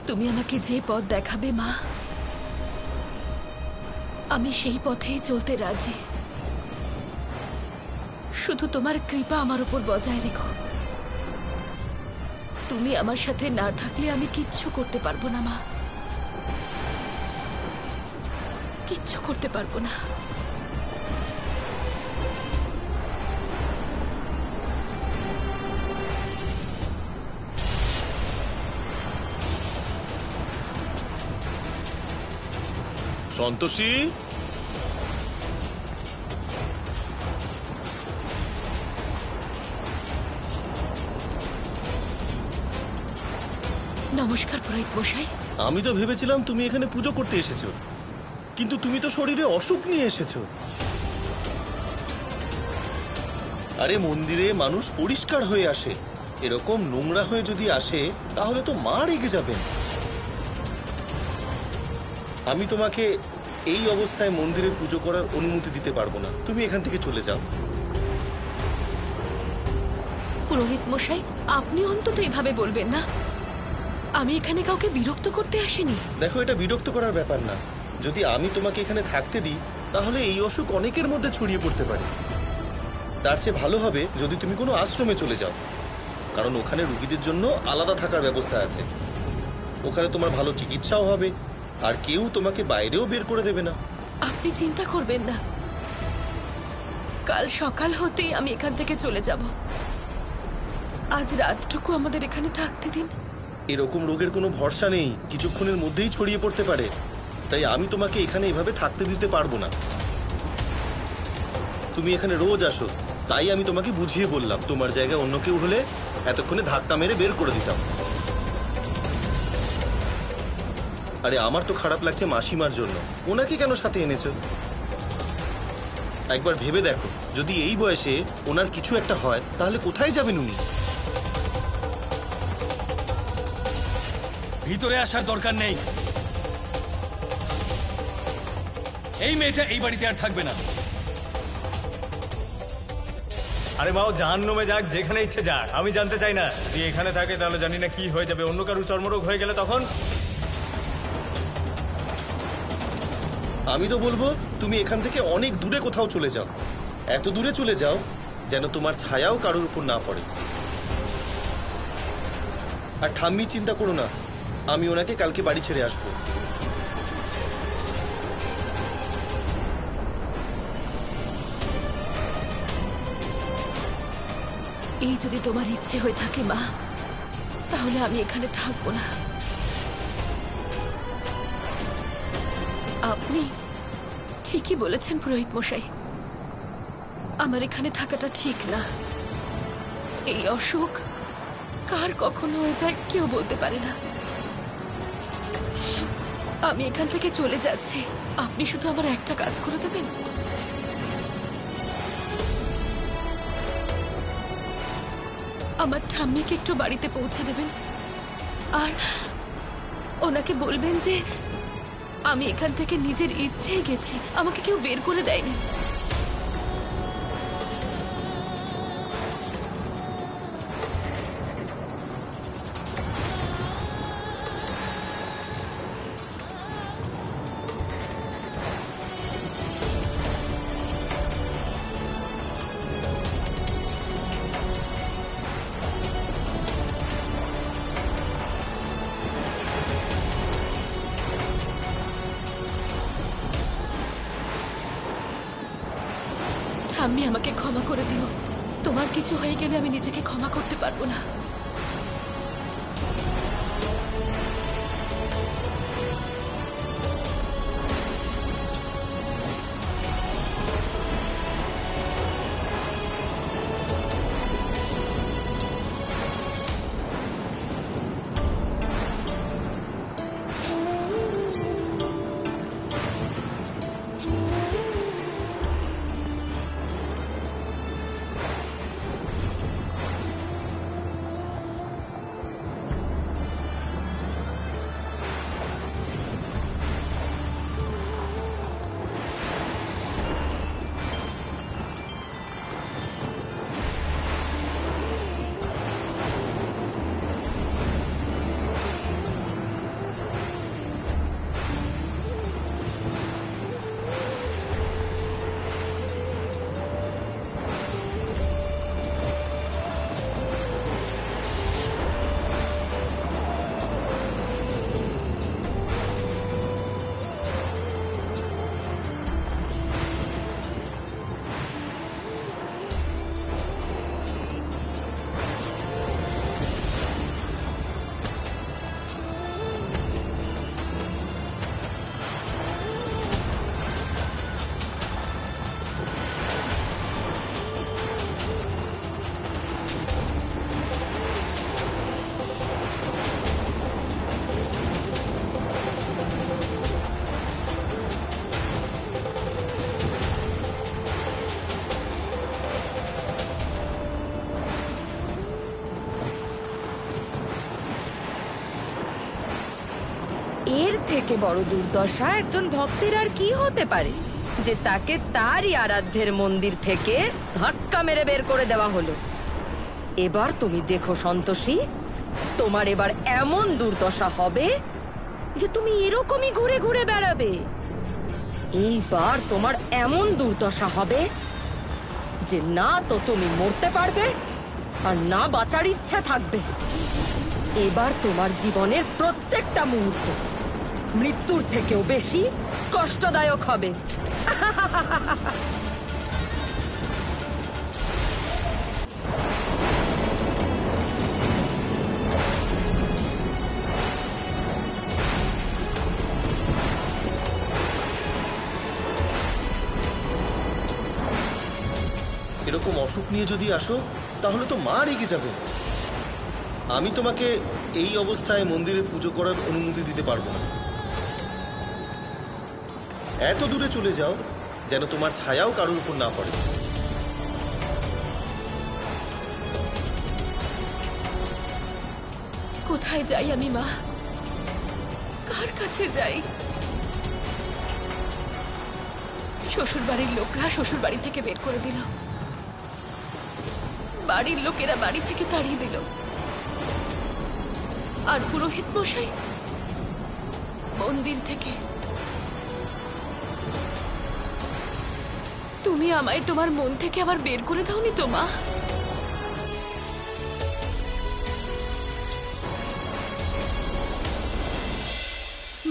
তুমি আমাকে যে পথ দেখাবে মা, আমি সেই পথেই চলতে রাজি। শুধু তোমার কৃপা আমার উপর বজায় রেখো। তুমি আমার সাথে না থাকলে আমি কিচ্ছু করতে পারবো না মা, কিচ্ছু করতে পারবো না। সন্তোষী, নমস্কার পুরোহিত মশাই। আমি তো ভেবেছিলাম তুমি এখানে পুজো করতে এসেছো, কিন্তু তুমি তো শরীরে অসুখ নিয়ে এসেছো। আরে মন্দিরে মানুষ পরিষ্কার হয়ে আসে, এরকম নোংরা হয়ে যদি আসে তাহলে তো মা রেগে যাবেন। আমি তোমাকে এই অবস্থায় মন্দিরে পুজো করার অনুমতি দিতে পারবো না। তুমি এখান থেকে চলে যাও। পুরোহিত মশাই, আপনি অন্তত এভাবে বলবেন না। আমি এখানে কাউকে বিরক্ত করতে আসিনি। দেখো, এটা বিরক্ত করার ব্যাপার না। যদি আমি তোমাকে এখানে থাকতে দিই তাহলে এই অসুখ অনেকের মধ্যে ছড়িয়ে পড়তে পারে। তার চেয়ে ভালো হবে যদি তুমি কোনো আশ্রমে চলে যাও, কারণ ওখানে রুগীদের জন্য আলাদা থাকার ব্যবস্থা আছে। ওখানে তোমার ভালো চিকিৎসাও হবে, আর কেউ তোমাকে বাইরেও বের করে দেবে না। আপনি চিন্তা করবেন না, কাল সকাল হতেই আমি এখান থেকে চলে যাব। আজ রাতটুকু আমাদের এখানে থাকতে দিন। এরকম রোগের কোনো ভরসা নেই, কিছুক্ষণের মধ্যেই ছড়িয়ে পড়তে পারে। তাই আমি তোমাকে এখানে এভাবে থাকতে দিতে পারবো না। তুমি এখানে রোজ আসো, তাই আমি তোমাকে বুঝিয়ে বললাম। তোমার জায়গায় অন্য কেউ হলে এতক্ষণে ধাক্কা মেরে বের করে দিতাম। আরে আমার তো খারাপ লাগছে মাসিমার জন্য। ওনাকে কেন সাথে এনেছো? একবার ভেবে দেখো, যদি এই বয়সে ওনার কিছু একটা হয় তাহলে কোথায় যাবেন উনি? ভিতরে আসার দরকার নেই। এই মেয়েটা এই বাড়িতে আর থাকবে না। আরে মাও জাহান্নামে যাক, যেখানে ইচ্ছে যাক, আমি জানতে চাই না। যদি এখানে থাকে তাহলে জানি না কি হয়ে যাবে। অন্য কারো চর্মরোগ হয়ে গেলে তখন? আমি তো বলবো তুমি এখান থেকে অনেক দূরে কোথাও চলে যাও। এত দূরে চলে যাও যেন তোমার ছায়াও কারোর উপর না পড়ে। আর ঠাম্মি চিন্তা করো না, আমি ওনাকে কালকে বাড়ি ছেড়ে আসবো। এই যদি তোমার ইচ্ছে হয়ে থাকে মা, তাহলে আমি এখানে থাকবো না। আপনি ঠিকই বলেছেন পুরোহিত মশাই, আমার এখানে থাকাটা ঠিক না। এই অসুখ কার কখন হয়ে যায় কেউ বলতে পারে না। আমি এখান থেকে চলে যাচ্ছি, আপনি শুধু আমার একটা কাজ করে দেবেন। আমার ঠাম্মিকে একটু বাড়িতে পৌঁছে দেবেন, আর ওনাকে বলবেন যে আমি এখান থেকে নিজের ইচ্ছেই গেছি, আমাকে কেউ বের করে দেয়নি। ঠাম্মি, আমাকে ক্ষমা করে দিও। তোমার কিছু হয়ে গেলে আমি নিজেকে ক্ষমা করতে পারবো না। থেকে বড় দুর্দশা একজন ভক্তের আর কি হতে পারে যে তাকে তারই আরাধ্যের মন্দির থেকে ধাক্কা মেরে বের করে দেওয়া হলো। এবার তুমি দেখো সন্তোষী, তোমার এবার এমন দুর্দশা হবে যে তুমি এরকমই ঘুরে ঘুরে বেড়াবে। এইবার তোমার এমন দুর্দশা হবে যে না তো তুমি মরতে পারবে আর না বাঁচার ইচ্ছা থাকবে। এবার তোমার জীবনের প্রত্যেকটা মুহূর্ত মৃত্যুর থেকেও বেশি কষ্টদায়ক হবে। এরকম অসুখ নিয়ে যদি আসো তাহলে তো মা রেগে যাবে। আমি তোমাকে এই অবস্থায় মন্দিরে পুজো করার অনুমতি দিতে পারবো না। এত দূরে চলে যাও যেন তোমার ছায়াও কারোর উপর না পড়ে। কোথায় যাই আমি মা? কার কাছে যাই? শ্বশুর বাড়ির লোকরা শ্বশুর বাড়ি থেকে বের করে দিল, বাড়ির লোকেরা বাড়ি থেকে তাড়িয়ে দিল, আর পুরোহিত মশাই মন্দির থেকে। তুমি আমায় তোমার মন থেকে আবার বের করে দাওনি তো মা?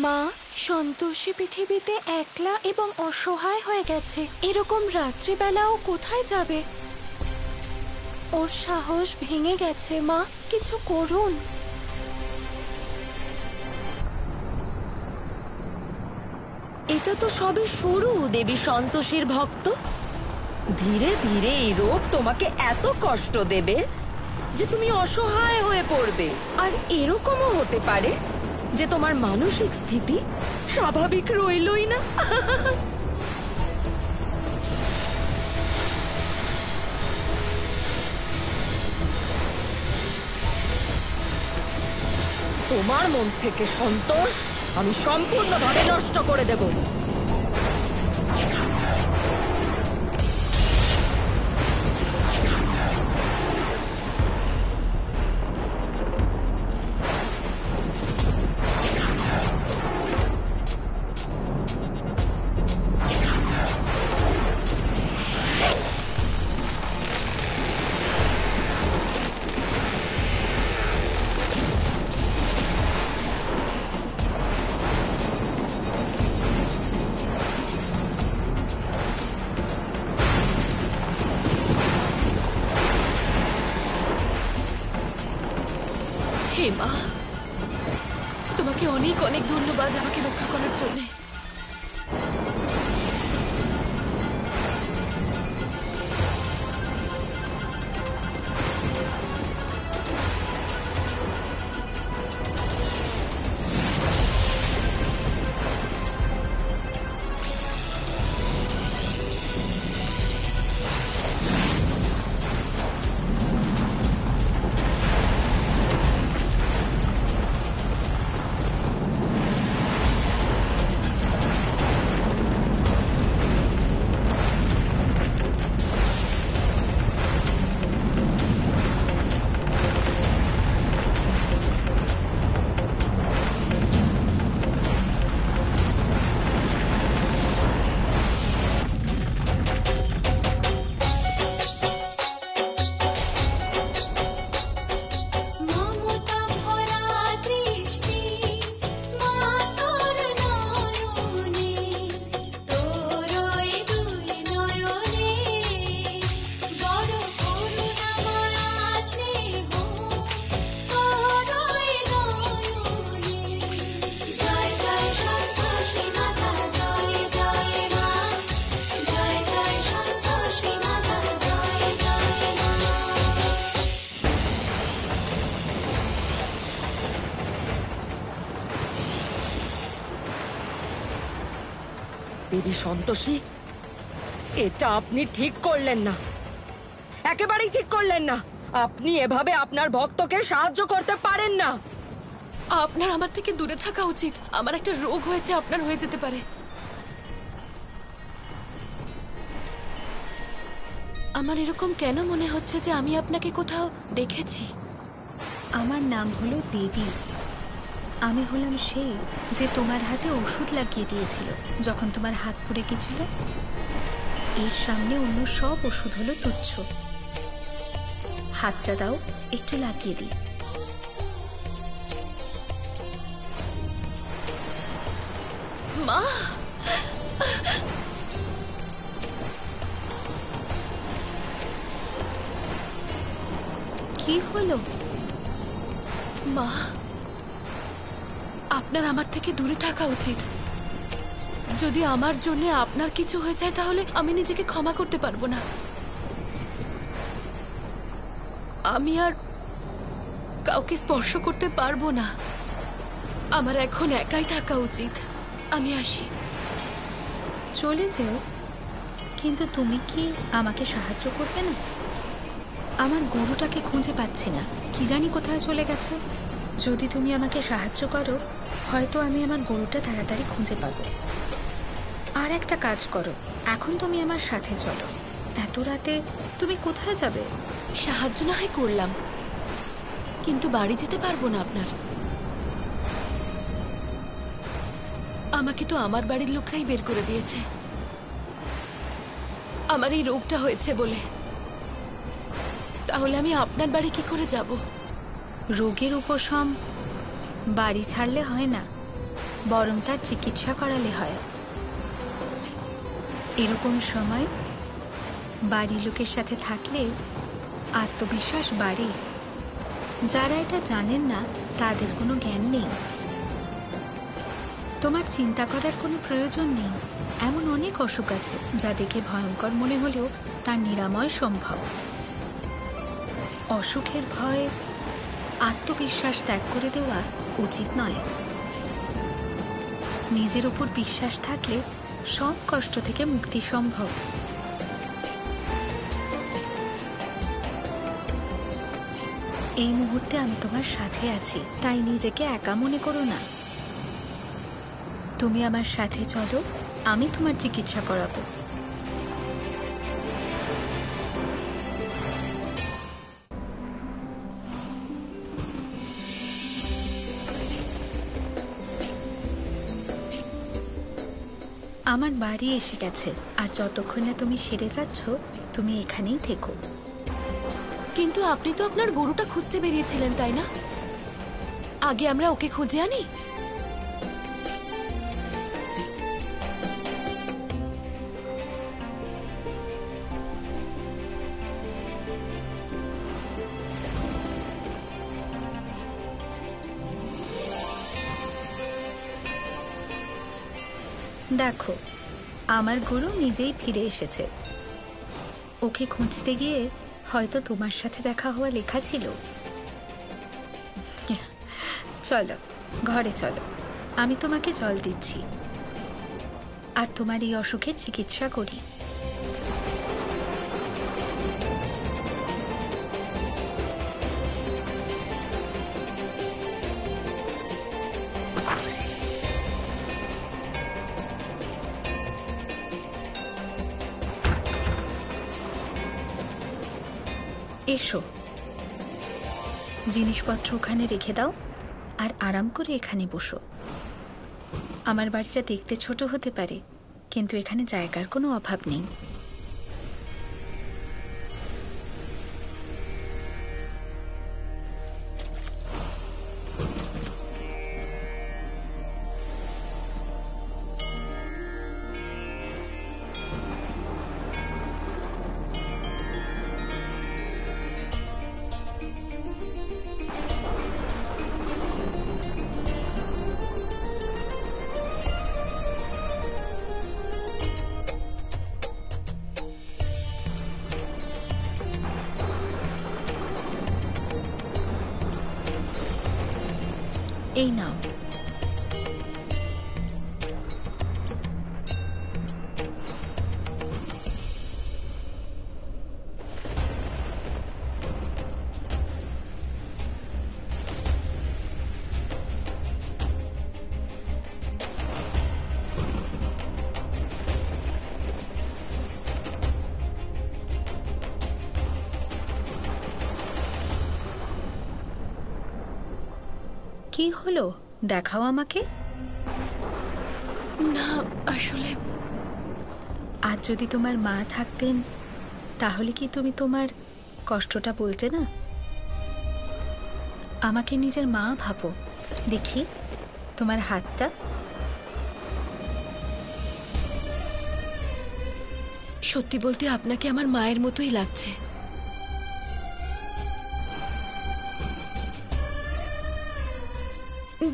মা, সন্তোষী পৃথিবীতে একলা এবং অসহায় হয়ে গেছে। এরকম রাত্রিবেলাও কোথায় যাবে? ওর সাহস ভেঙে গেছে। মা, কিছু করুন। এটা তো সবে শুরু দেবী সন্তোষীর ভক্ত। ধীরে ধীরে এই রোগ তোমাকে এত কষ্ট দেবে যে তুমি অসহায় হয়ে পড়বে। আর এরকমও হতে পারে যে তোমার মানসিক স্থিতি স্বাভাবিক রইলই না। তোমার মন থেকে সন্তোষ আমি সম্পূর্ণভাবে নষ্ট করে দেব। হে মা, তোমাকে অনেক অনেক ধন্যবাদ আমাকে রক্ষা করার জন্য। দেবী সন্তোষী, এটা আপনি ঠিক করলেন না, একেবারেই ঠিক করলেন না। আপনি এভাবে আপনার ভক্তকে সাহায্য করতে পারেন না। আপনার আমার থেকে দূরে থাকা উচিত। আমার একটা রোগ হয়েছে, আপনার হয়ে যেতে পারে। আমার এরকম কেন মনে হচ্ছে যে আমি আপনাকে কোথাও দেখেছি? আমার নাম হলো দেবী। আমি হলাম সেই যে তোমার হাতে ওষুধ লাগিয়ে দিয়েছিল যখন তোমার হাত পুড়ে গেছিল। এর সামনে অন্য সব ওষুধ হলো তুচ্ছ। হাতটা দাও, একটু লাগিয়ে দিই। মা, কি হলো? মা, আপনার আমার থেকে দূরে থাকা উচিত। যদি আমার জন্য আপনার কিছু হয়ে যায় তাহলে আমি নিজেকে ক্ষমা করতে পারবো না। আমি আর কাউকে স্পর্শ করতে পারবো না। আমার এখন একাই থাকা উচিত। আমি আসি। চলে যেও, কিন্তু তুমি কি আমাকে সাহায্য করবে না? আমার গরুটাকে খুঁজে পাচ্ছি না, কি জানি কোথায় চলে গেছে। যদি তুমি আমাকে সাহায্য করো, হয়তো আমি আমার গরুটা তাড়াতাড়ি খুঁজে পাবো। আর একটা কাজ করো, এখন তুমি আমার সাথে চলো। এত রাতে তুমি কোথায় যাবে? সাহায্য না হয় করলাম, কিন্তু বাড়ি যেতে পারবো না আপনার। আমাকে তো আমার বাড়ির লোকরাই বের করে দিয়েছে আমার এই রোগটা হয়েছে বলে। তাহলে আমি আপনার বাড়ি কি করে যাব? রোগের উপশম বাড়ি ছাড়লে হয় না, বরং তার চিকিৎসা করালে হয়। এরকম সময় বাড়ির লোকের সাথে থাকলে আত্মবিশ্বাস বাড়ে। যারা এটা জানেন না তাদের কোনো জ্ঞান নেই। তোমার চিন্তা করার কোনো প্রয়োজন নেই। এমন অনেক অসুখ আছে যা দেখে ভয়ঙ্কর মনে হলেও তার নিরাময় সম্ভব। অসুখের ভয়ে আত্মবিশ্বাস ত্যাগ করে দেওয়া উচিত নয়। নিজের উপর বিশ্বাস থাকলে সব কষ্ট থেকে মুক্তি সম্ভব। এই মুহূর্তে আমি তোমার সাথে আছি, তাই নিজেকে একা মনে করো না। তুমি আমার সাথে চলো, আমি তোমার চিকিৎসা করাবো। আমার বাড়ি এসে গেছে, আর যতক্ষণ না তুমি সেরে যাচ্ছ তুমি এখানেই থেকো। কিন্তু আপনি তো আপনার গরুটা খুঁজতে বেরিয়েছিলেন, তাই না? আগে আমরা ওকে খুঁজে আনি। দেখো, আমার গরু নিজেই ফিরে এসেছে। ওকে খুঁজতে গিয়ে হয়তো তোমার সাথে দেখা হওয়া লেখা ছিল। চলো ঘরে চলো, আমি তোমাকে জল দিচ্ছি আর তোমার এই অসুখের চিকিৎসা করি। এসো, জিনিসপত্র ওখানে রেখে দাও আর আরাম করে এখানে বসো। আমার বাড়িটা দেখতে ছোট হতে পারে, কিন্তু এখানে জায়গার কোনো অভাব নেই। এই নাও। কি হলো দেখাও আমাকে। না আসলে আজ যদি তোমার মা থাকতেন তাহলে কি তুমি তোমার কষ্টটা বলতে না? আমাকে নিজের মা ভাবো। দেখি তোমার হাতটা। সত্যি বলতে আপনাকে আমার মায়ের মতোই লাগছে।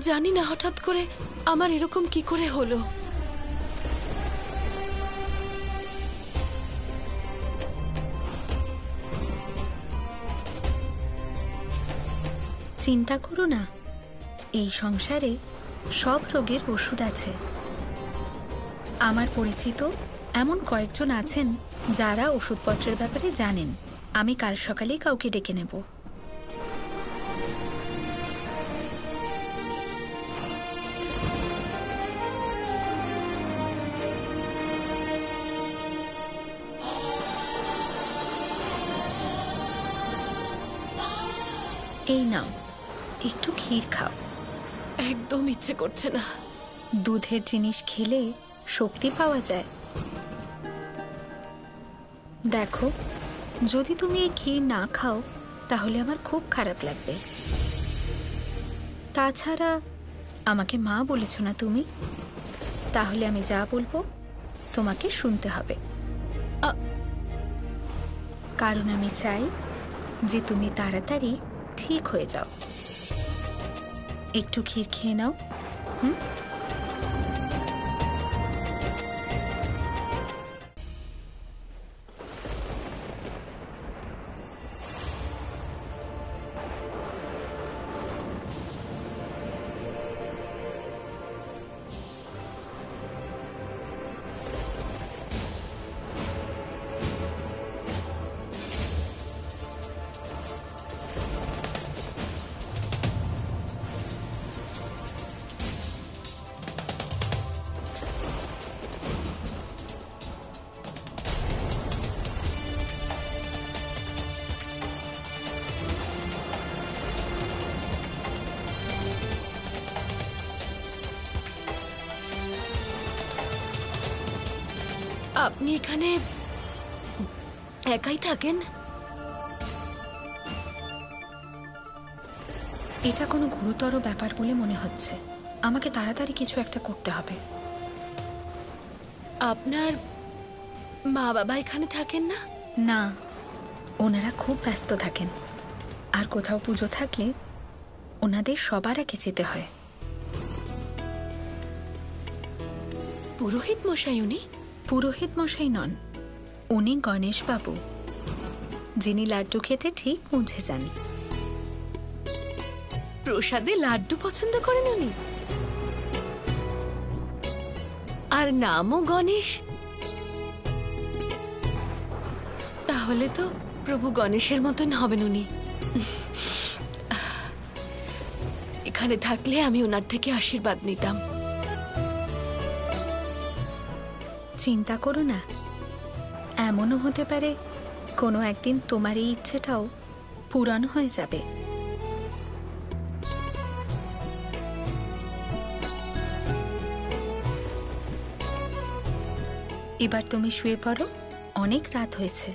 জানি না হঠাৎ করে আমার এরকম কি করে হলো। চিন্তা করো না, এই সংসারে সব রোগের ওষুধ আছে। আমার পরিচিত এমন কয়েকজন আছেন যারা ওষুধপত্রের ব্যাপারে জানেন। আমি কাল সকালেই কাউকে ডেকে নেব। এই নাও, একটু ক্ষীর খাও। একদম ইচ্ছে করছে না। দুধের জিনিস খেলে শক্তি পাওয়া যায়। দেখো, যদি তুমি এই ক্ষীর না খাও তাহলে আমার খুব খারাপ লাগবে। তাছাড়া আমাকে মা বলেছ না তুমি, তাহলে আমি যা বলবো তোমাকে শুনতে হবে। কারণ আমি চাই যে তুমি তাড়াতাড়ি ঠিক হয়ে যাও। একটু ক্ষীর খেয়ে নাও। আপনি এখানে একাই থাকেন? এটা কোনো গুরুতর ব্যাপার বলে মনে হচ্ছে। আমাকে তাড়াতাড়ি কিছু একটা করতে হবে। আপনার মা বাবা এখানে থাকেন না? না, ওনারা খুব ব্যস্ত থাকেন। আর কোথাও পুজো থাকলে ওনাদের সবার আগে যেতে হয়। পুরোহিত মশাই উনি? পুরোহিত মশাই নন, উনি গণেশ বাবু, যিনি লাড্ডু খেতে ঠিক পৌঁছে যান। প্রসাদে লাড্ডু পছন্দ করেন উনি? আর নামও গণেশ? তাহলে তো প্রভু গণেশের মতন হবেন উনি। এখানে থাকলে আমি ওনার থেকে আশীর্বাদ নিতাম। চিন্তা করো না, এমনও হতে পারে কোনো একদিন তোমার এই ইচ্ছেটাও পূরণ হয়ে যাবে। এবার তুমি শুয়ে পড়ো, অনেক রাত হয়েছে।